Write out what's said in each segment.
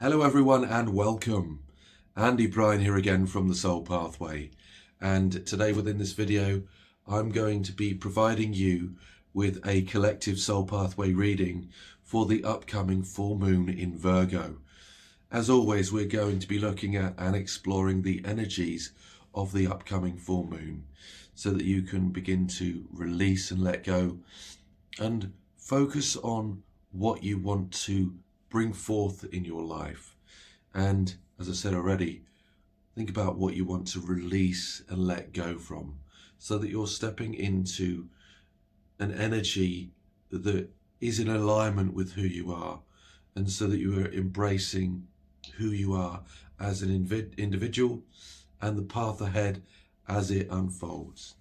Hello everyone and welcome. Andy Bryan here again from The Soul Pathway, and today within this video I'm going to be providing you with a collective Soul Pathway reading for the upcoming full moon in Virgo. As always, we're going to be looking at and exploring the energies of the upcoming full moon so that you can begin to release and let go and focus on what you want to bring forth in your life. And as I said already, think about what you want to release and let go from so that you're stepping into an energy that is in alignment with who you are, and so that you are embracing who you are as an individual and the path ahead as it unfolds.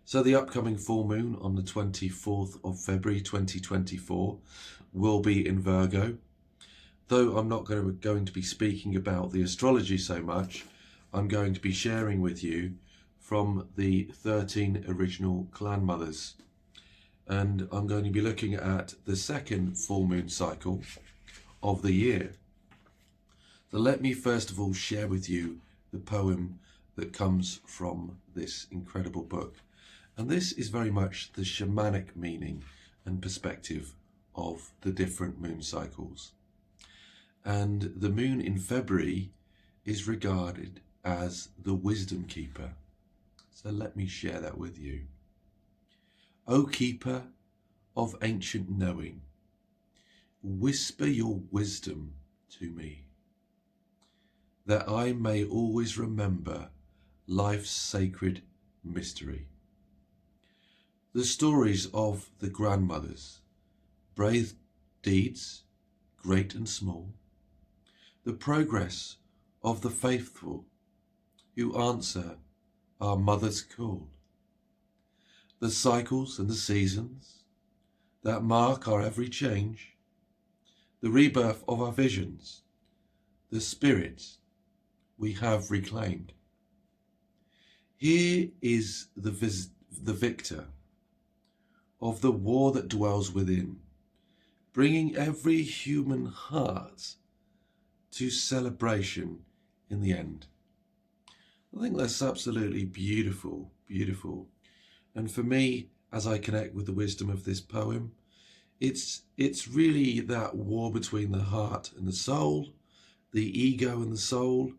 So the upcoming full moon on the 24th of February 2024 will be in Virgo. Though I'm not going to be speaking about the astrology so much, I'm going to be sharing with you from the 13 original clan mothers. And I'm going to be looking at the second full moon cycle of the year. So let me first of all share with you the poem that comes from this incredible book. And this is very much the shamanic meaning and perspective of the different moon cycles. And the moon in February is regarded as the wisdom keeper. So let me share that with you. O keeper of ancient knowing, whisper your wisdom to me, that I may always remember life's sacred mystery. The stories of the grandmothers, brave deeds, great and small, the progress of the faithful who answer our mother's call, the cycles and the seasons that mark our every change, the rebirth of our visions, the spirits we have reclaimed. Here is the victor of the war that dwells within, bringing every human heart to celebration in the end. I think that's absolutely beautiful, beautiful. And for me, as I connect with the wisdom of this poem, it's really that war between the heart and the soul, the ego and the soul,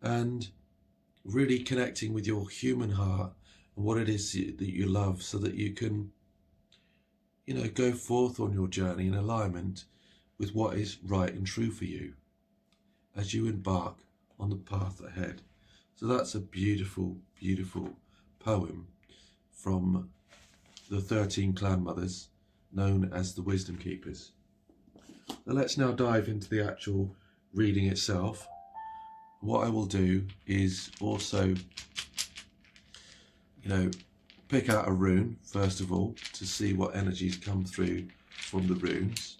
and really connecting with your human heart and what it is that you love, so that you can go forth on your journey in alignment with what is right and true for you as you embark on the path ahead. So that's a beautiful, beautiful poem from the 13 clan mothers, known as the Wisdom Keepers. Now let's now dive into the actual reading itself. What I will do is also, pick out a rune, first of all, to see what energies come through from the runes.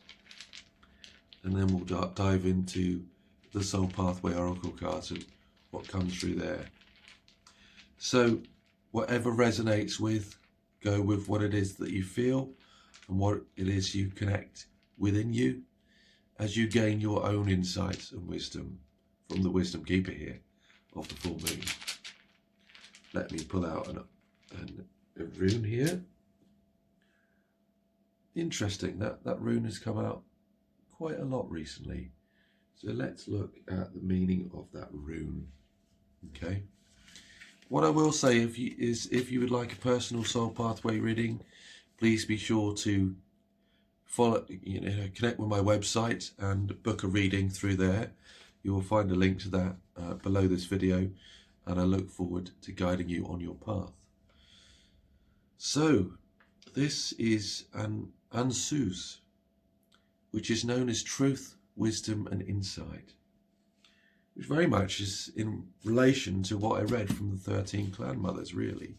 And then we'll dive into the Soul Pathway Oracle cards and what comes through there. So whatever resonates with, go with what it is that you feel and what it is you connect within you as you gain your own insights and wisdom from the Wisdom Keeper here of the full moon. Let me pull out a rune here. Interesting, that rune has come out quite a lot recently. So let's look at the meaning of that rune. Okay. What I will say if you would like a personal Soul Pathway reading, please be sure to connect with my website and book a reading through there. You will find a link to that below this video, and I look forward to guiding you on your path. So this is an Ansuz, which is known as truth, wisdom and insight, which very much is in relation to what I read from the 13 clan mothers, really.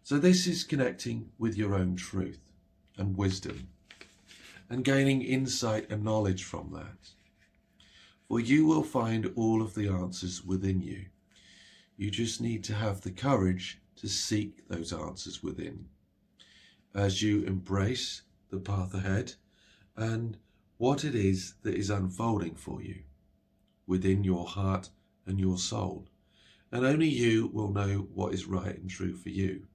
So this is connecting with your own truth and wisdom and gaining insight and knowledge from that. For you will find all of the answers within you. You just need to have the courage to seek those answers within as you embrace the path ahead and what it is that is unfolding for you. within your heart and your soul. And only you will know what is right and true for you.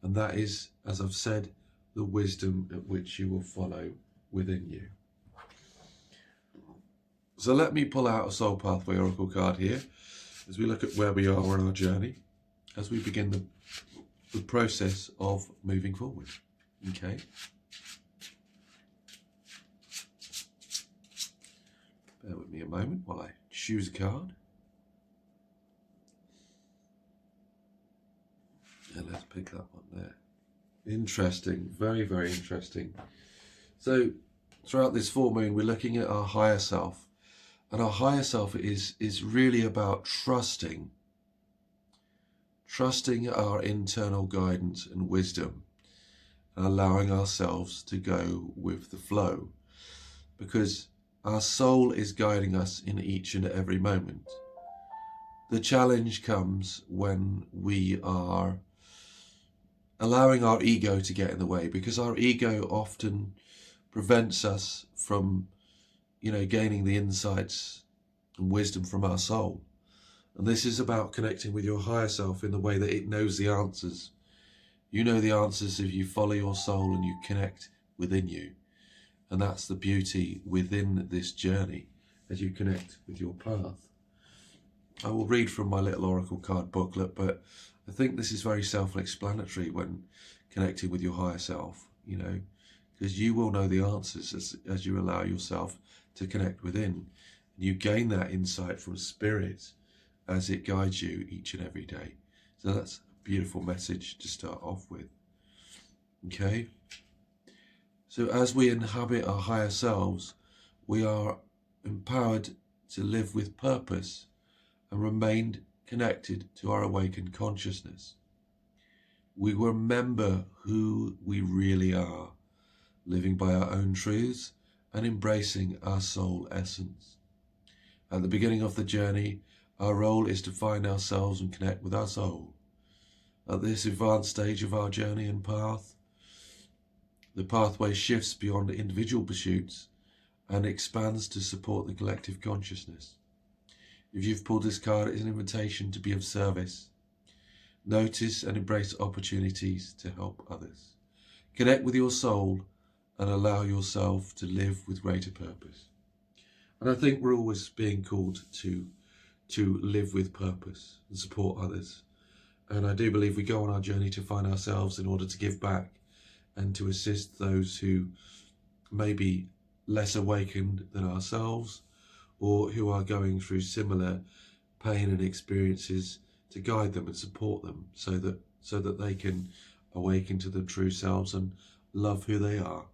And that is, as I've said, the wisdom at which you will follow within you. So let me pull out a Soul Pathway Oracle card here as we look at where we are on our journey, as we begin the process of moving forward. Okay. Bear with me a moment while I choose a card. And let's pick that one there. Interesting, very, very interesting. So throughout this full moon, we're looking at our higher self. And our higher self is really about trusting our internal guidance and wisdom, and allowing ourselves to go with the flow, because our soul is guiding us in each and every moment. The challenge comes when we are allowing our ego to get in the way, because our ego often prevents us from, gaining the insights and wisdom from our soul. And this is about connecting with your higher self in the way that it knows the answers. You know the answers if you follow your soul and you connect within you. And that's the beauty within this journey as you connect with your path. I will read from my little oracle card booklet, but I think this is very self-explanatory when connecting with your higher self, because you will know the answers as you allow yourself to connect within. You gain that insight from spirit as it guides you each and every day. So that's a beautiful message to start off with. Okay? So as we inhabit our higher selves, we are empowered to live with purpose and remain connected to our awakened consciousness. We remember who we really are, living by our own truths and embracing our soul essence. At the beginning of the journey, our role is to find ourselves and connect with our soul. At this advanced stage of our journey and path, the pathway shifts beyond individual pursuits and expands to support the collective consciousness. If you've pulled this card, it's an invitation to be of service. Notice and embrace opportunities to help others. Connect with your soul and allow yourself to live with greater purpose. And I think we're always being called to live with purpose and support others. And I do believe we go on our journey to find ourselves in order to give back and to assist those who may be less awakened than ourselves, or who are going through similar pain and experiences, to guide them and support them so that they can awaken to their true selves and love who they are,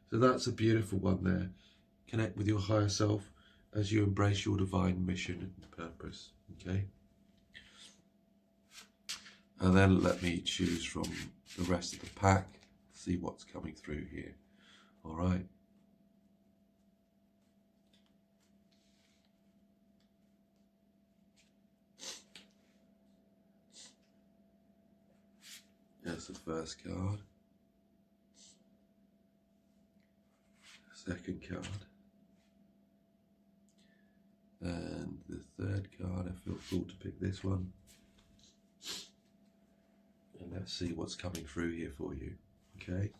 So that's a beautiful one there. Connect with your higher self as you embrace your divine mission and purpose, okay? And then let me choose from the rest of the pack, see what's coming through here. All right. That's the first card. Second card. And the third card. I feel cool to pick this one. And let's see what's coming through here for you. Okay.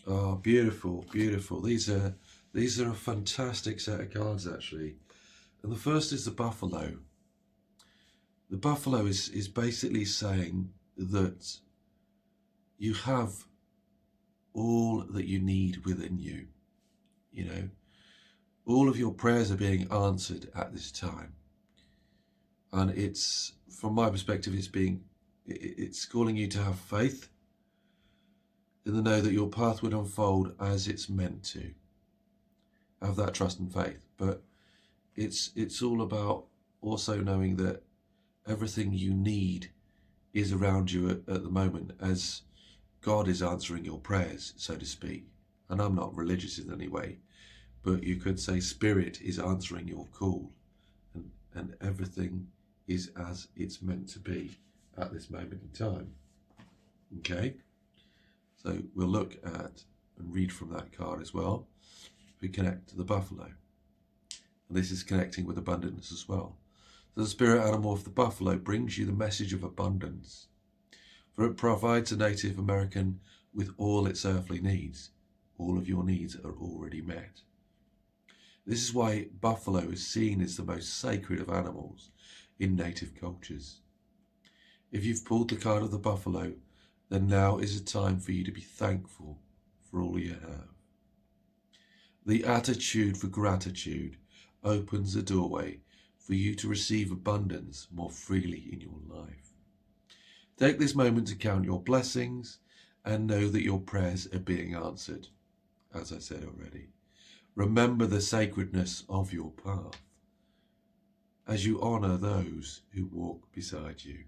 Oh, beautiful, beautiful. These are a fantastic set of cards, actually. And the first is the buffalo. The buffalo is basically saying that you have all that you need within you. All of your prayers are being answered at this time. And it's, from my perspective, it's calling you to have faith in the know that your path would unfold as it's meant to. Have that trust and faith. But it's all about also knowing that everything you need is around you at the moment, as God is answering your prayers, so to speak. And I'm not religious in any way, but you could say Spirit is answering your call, and everything is as it's meant to be at this moment in time. Okay? So we'll look at and read from that card as well. we connect to the buffalo. And this is connecting with abundance as well. So the spirit animal of the buffalo brings you the message of abundance, for it provides a Native American with all its earthly needs. All of your needs are already met. This is why buffalo is seen as the most sacred of animals in native cultures. If you've pulled the card of the buffalo, then now is a time for you to be thankful for all you have. The attitude for gratitude opens the doorway for you to receive abundance more freely in your life. Take this moment to count your blessings and know that your prayers are being answered, as I said already. Remember the sacredness of your path as you honour those who walk beside you.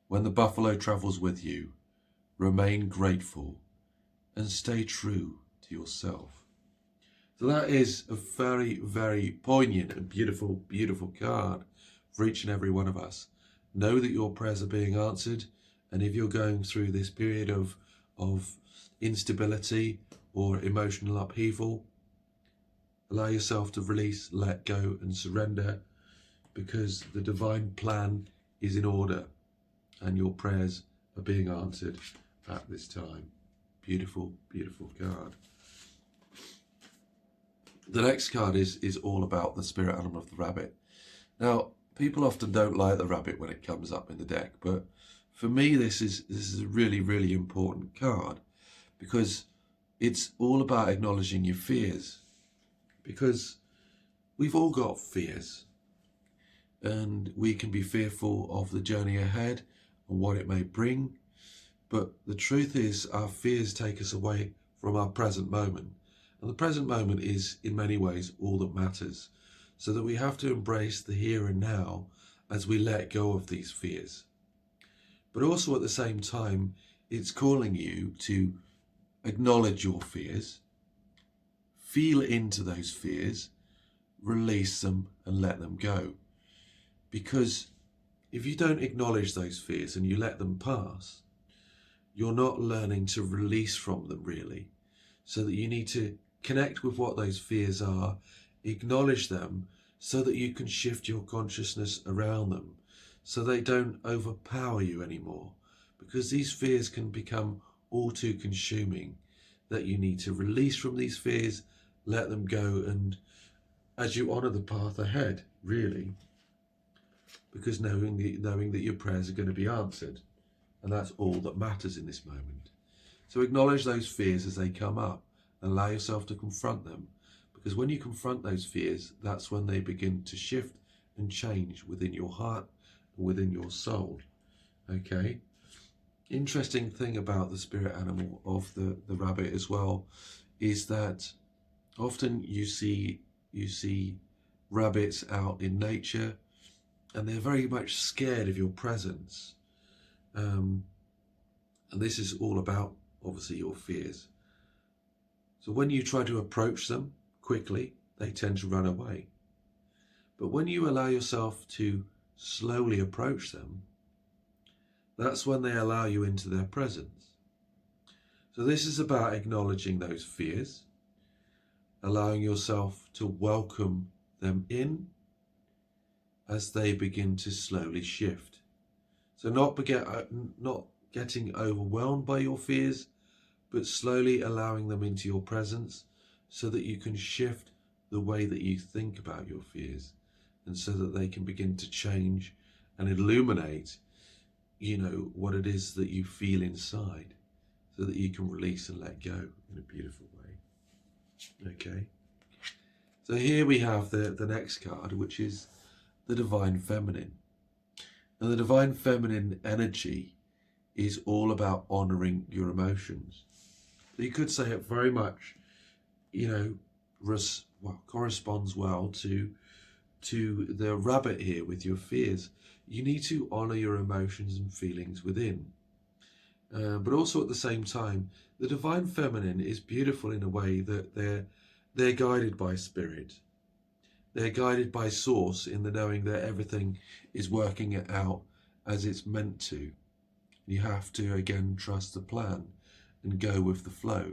When the buffalo travels with you, remain grateful and stay true to yourself. So that is a very, very poignant and beautiful, beautiful card for each and every one of us. Know that your prayers are being answered, and if you're going through this period of instability or emotional upheaval, allow yourself to release, let go and surrender, because the divine plan is in order and your prayers are being answered at this time. Beautiful, beautiful card. The next card is all about the spirit animal of the rabbit. Now, people often don't like the rabbit when it comes up in the deck, but for me this is a really, really important card, because it's all about acknowledging your fears. Because we've all got fears, and we can be fearful of the journey ahead and what it may bring, but the truth is our fears take us away from our present moment. And the present moment is, in many ways, all that matters. So that we have to embrace the here and now as we let go of these fears. But also at the same time, it's calling you to acknowledge your fears, feel into those fears, release them and let them go. Because if you don't acknowledge those fears and you let them pass, you're not learning to release from them really. So that you need to connect with what those fears are, acknowledge them, so that you can shift your consciousness around them, so they don't overpower you anymore. Because these fears can become all too consuming, that you need to release from these fears, let them go, and as you honour the path ahead, really. Because knowing that your prayers are going to be answered, and that's all that matters in this moment. So acknowledge those fears as they come up, and allow yourself to confront them, because when you confront those fears, that's when they begin to shift and change within your heart and within your soul. Okay? Interesting thing about the spirit animal of the rabbit as well is that often you see rabbits out in nature and they're very much scared of your presence, and this is all about obviously your fears. So when you try to approach them quickly, they tend to run away. But when you allow yourself to slowly approach them, that's when they allow you into their presence. So this is about acknowledging those fears, allowing yourself to welcome them in as they begin to slowly shift. So not getting overwhelmed by your fears, but slowly allowing them into your presence so that you can shift the way that you think about your fears, and so that they can begin to change and illuminate, what it is that you feel inside, so that you can release and let go in a beautiful way. Okay. So here we have the next card, which is the Divine Feminine. And the Divine Feminine energy is all about honouring your emotions. So you could say it very much, corresponds well to the rabbit here with your fears. You need to honour your emotions and feelings within. But also at the same time, the Divine Feminine is beautiful in a way that they're guided by spirit. They're guided by source in the knowing that everything is working it out as it's meant to. You have to, again, trust the plan and go with the flow.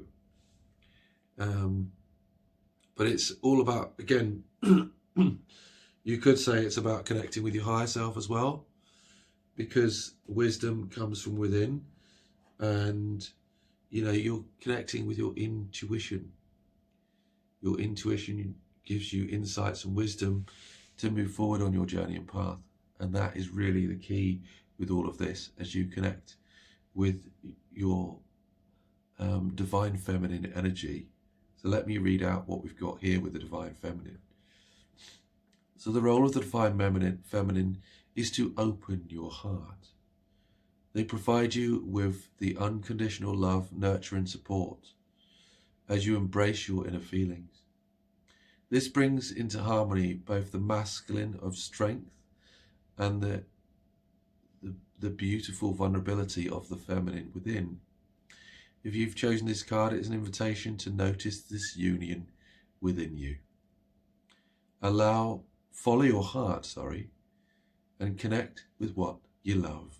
But it's all about, again, you could say it's about connecting with your higher self as well, because wisdom comes from within, and you're connecting with your intuition. Your intuition gives you insights and wisdom to move forward on your journey and path, and that is really the key with all of this as you connect with your divine feminine energy. So let me read out what we've got here with the divine feminine. So the role of the divine feminine is to open your heart. They provide you with the unconditional love, nurture and support as you embrace your inner feelings. This brings into harmony both the masculine of strength and the beautiful vulnerability of the feminine within. If you've chosen this card, it is an invitation to notice this union within you. Follow your heart, and connect with what you love.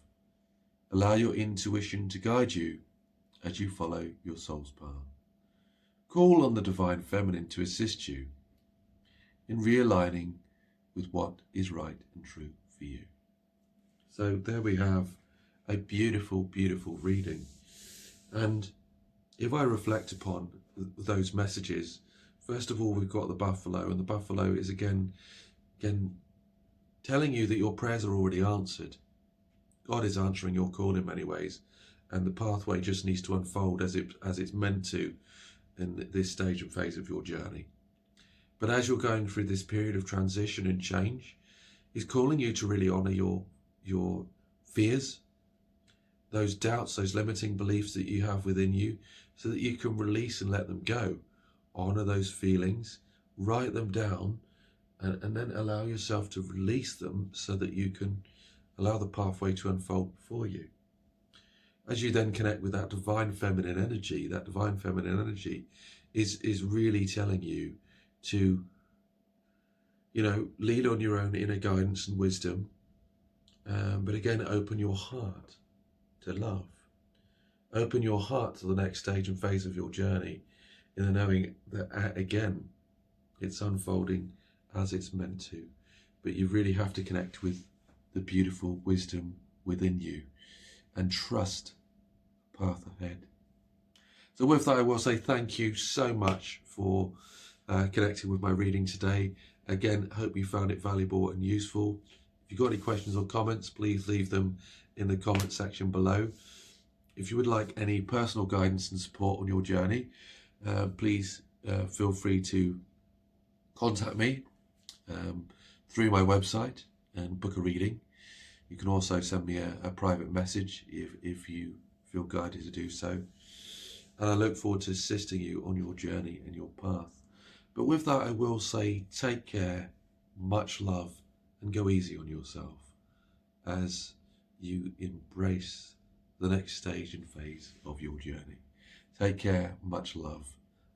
Allow your intuition to guide you as you follow your soul's path. Call on the divine feminine to assist you in realigning with what is right and true for you. So there we have a beautiful, beautiful reading. And if I reflect upon those messages, first of all, we've got the buffalo, and the buffalo is again telling you that your prayers are already answered. God is answering your call in many ways, and the pathway just needs to unfold as it's meant to in this stage and phase of your journey. But as you're going through this period of transition and change, He's calling you to really honor your fears, those doubts, those limiting beliefs that you have within you, so that you can release and let them go. Honor those feelings, write them down, and then allow yourself to release them so that you can allow the pathway to unfold before you. As you then connect with that divine feminine energy, is really telling you to, lean on your own inner guidance and wisdom, but again, open your heart to love. Open your heart to the next stage and phase of your journey, in the knowing that, again, it's unfolding as it's meant to. But you really have to connect with the beautiful wisdom within you and trust the path ahead. So with that, I will say thank you so much for connecting with my reading today. Again, hope you found it valuable and useful. If you've got any questions or comments, please leave them in the comment section below. If you would like any personal guidance and support on your journey, please feel free to contact me through my website and book a reading. You can also send me a private message if you feel guided to do so. And I look forward to assisting you on your journey and your path. But with that, I will say take care, much love, and go easy on yourself as you embrace the next stage and phase of your journey. Take care, much love,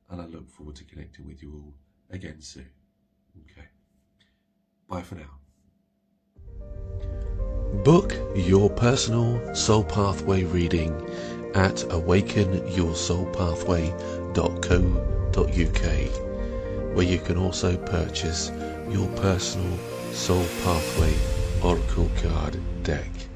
and I look forward to connecting with you all again soon. Okay. Bye for now. Book your personal Soul Pathway reading at awakenyoursoulpathway.co.uk, where you can also purchase your personal Soul Pathway Oracle card deck.